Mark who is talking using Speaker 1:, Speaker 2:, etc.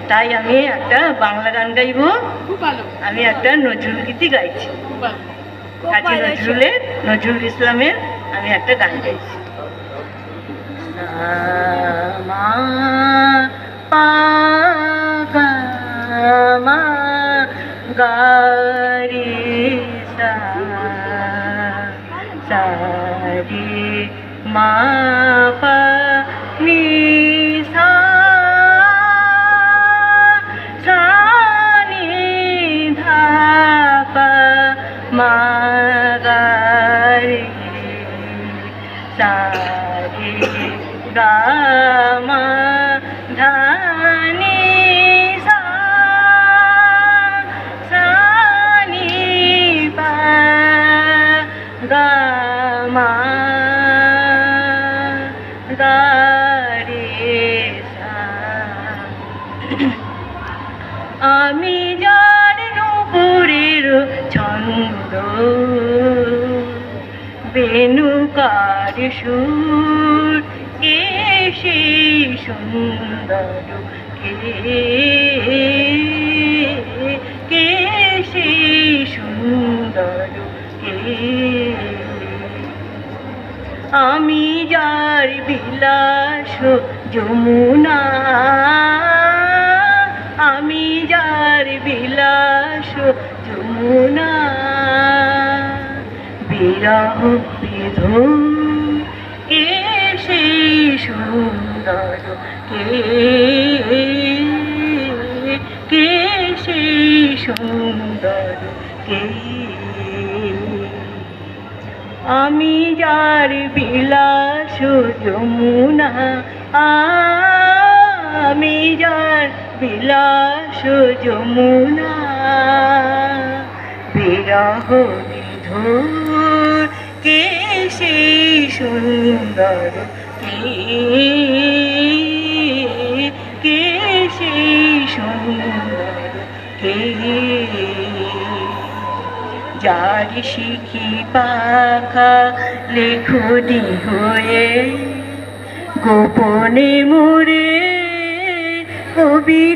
Speaker 1: তাই আমি একটা বাংলা গান গাইবো। আমি একটা নজরুল গীতি গাইছি, নজরুল ইসলামের আমি একটা গান গাইছি। মা পা গা মা গা রে সা সা রে মা পা নি সা সা নি ধা পা মা গা রে সা রে গা মা ধা নি সা সা নি পা গা মা গা রে সা। আমি যার নূপুরের ছন্দ বেণুকার সুর কে সেই সুন্দর কে সেই সুন্দর কে। আমি যার বিলাস যমুনা আমি যার বিলাস যমুনা বিরহ বিধু কে সেই সুন্দর কে সেই সুন্দর কে। আমি যার বিলাস যমুনা আমি যার বিলাস যমুনা বিরহ বিধুর কে সেই সুন্দর কে সেই সুন্দর কে। যার শিখি পাখা লেখনি হয়ে গোপনে মোরে কবিতা